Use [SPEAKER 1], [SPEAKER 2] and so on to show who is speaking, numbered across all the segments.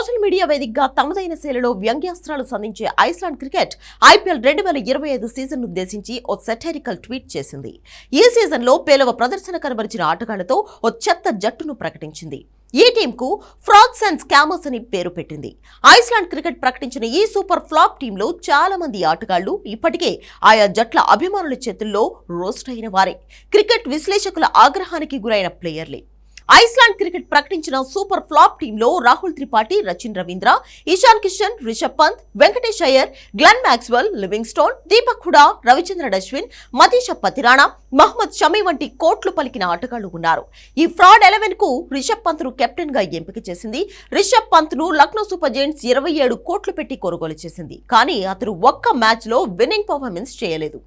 [SPEAKER 1] Social media వేదికగా తమదైన శైలిలో వ్యంగ్యాస్త్రాలు సంధించే ఐస్లాండ్ క్రికెట్ ఐపీఎల్ 2025 సీజన్ ఉద్దేశించి ఓ సెటైరికల్ ట్వీట్ చేసింది. ఈ సీజన్ లో పేలవ ప్రదర్శన కనబరిచిన ఆటగాళ్లతో ఓ చెత్త జట్టును ప్రకటించింది. ఈ టీంకు ఫ్రాడ్స్ అండ్ స్కామర్స్ అని పేరు పెట్టింది. ఐస్లాండ్ క్రికెట్ ప్రకటించిన ఈ సూపర్ ఫ్లాప్ టీంలో చాలా మంది ఆటగాళ్లు ఇప్పటికే ఆయా జట్ల అభిమానుల చేతుల్లో రోస్ట్ అయిన వారే. క్రికెట్ విశ్లేషకుల ఆగ్రహానికి గురైన ప్లేయర్లే. ఐస్లాండ్ క్రికెట్ ప్రకటించిన సూపర్ ఫ్లాప్ టీంలో Rahul Tripathi, Rachin Ravindra, Ishan Kishan, Rishabh Pant, Venkatesh Iyer, Glenn Maxwell, Livingstone, Deepak Hooda, Ravichandran Ashwin, Matheesha Pathirana, Mohammed Shami వంటి కోట్లు పలికిన ఆటగాళ్లు ఉన్నారు. ఈ ఫ్రాడ్ 11 కు రిషబ్ పంత్ ను కెప్టెన్ గా ఎంపిక చేసింది. రిషబ్ పంత్ ను లక్నో సూపర్ జైంట్స్ 27 కోట్లు పెట్టి కొనుగోలు చేసింది. కానీ అతను ఒక్క మ్యాచ్ లో విన్నింగ్ పర్ఫార్మెన్స్ చేయలేదు.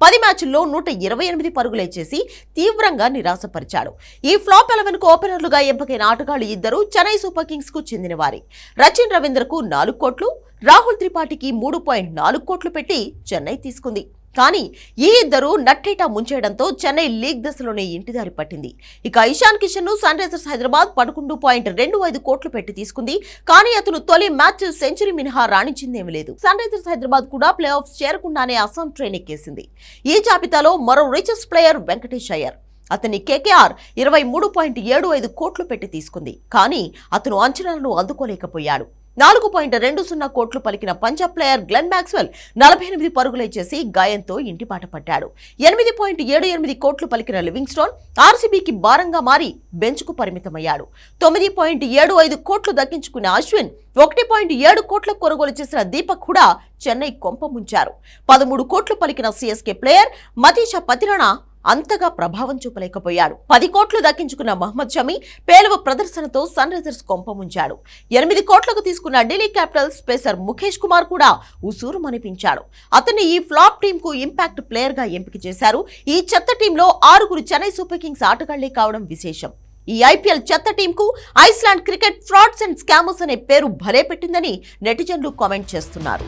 [SPEAKER 1] 10 మ్యాచ్ల్లో 128 పరుగులే చేసి తీవ్రంగా నిరాశపరిచాడు. ఈ ఫ్లాప్ 11 కు ఓపెనర్లుగా ఎంపికైన ఆటగాళ్లు ఇద్దరు చెన్నై సూపర్ కింగ్స్ కు చెందినవారే. రచిన్ రవీంద్రకు 4 కోట్లు, రాహుల్ త్రిపాఠికి 3.4 కోట్లు పెట్టి చెన్నై తీసుకుంది. కానీ ఈ ఇద్దరు నట్టేటా ముంచేయడంతో చెన్నై లీగ్ దశలోనే ఇంటిదారి పట్టింది. ఇక ఇషాన్ కిషన్ ను సన్ రైజర్స్ హైదరాబాద్ 11.25 కోట్లు పెట్టి తీసుకుంది. కానీ అతను తొలి మ్యాచ్ సెంచరీ మినహా రాణించిందేమీ లేదు. సన్ రైజర్స్ హైదరాబాద్ కూడా ప్లే ఆఫ్స్ చేరకుండానే అస్సాం ట్రైన్ ఎక్కేసింది. ఈ జాబితాలో మరో రిచెస్ట్ ప్లేయర్ వెంకటేష్ అయ్యర్. అతన్ని కేకేఆర్ 23.75 కోట్లు పెట్టి తీసుకుంది. కానీ అతను అంచనాలను అందుకోలేకపోయాడు. 4.20 కోట్లు పలికిన పంజాబ్ ప్లేయర్ గ్లెన్ మాక్స్వెల్ 48 పరుగులే చేసి గాయంతో ఇంటిపాట పట్టాడు. 8.78 కోట్లు పలికిన లివింగ్స్టోన్ ఆర్సీబీకి భారంగా మారి బెంచ్కు పరిమితమయ్యాడు. 9.75 కోట్లు దక్కించుకున్న అశ్విన్ 1.7 కోట్ల కొనుగోలు చేసిన దీపక్ హుడా చెన్నై కొంప ముంచారు. 13 కోట్లు పలికిన సిఎస్కే ప్లేయర్ మతీష పతిరాణా అంతగా ప్రభావం చూపలేకపోయాడు. 10 కోట్లు దక్కించుకున్న మహ్మద్ షమి పేలవ ప్రదర్శనతో సన్ రైజర్స్ కొంప ముంచాడు. 8 కోట్లకు తీసుకున్న ఢిల్లీ క్యాపిటల్స్ పేసర్ ముఖేష్ కుమార్ కూడా ఉసూరు మనిపించాడు. అతన్ని ఈ ఫ్లాప్ టీమ్ కు ఇంపాక్ట్ ప్లేయర్ గా ఎంపిక చేశారు. ఈ చెత్త టీంలో 6 చెన్నై సూపర్ కింగ్స్ ఆటగాళ్లే కావడం విశేషం. ఈ ఐపీఎల్ చెత్త టీంకు Iceland cricket frauds and scammers అనే పేరు భలే పెట్టిందని నెటిజన్లు కామెంట్ చేస్తున్నారు.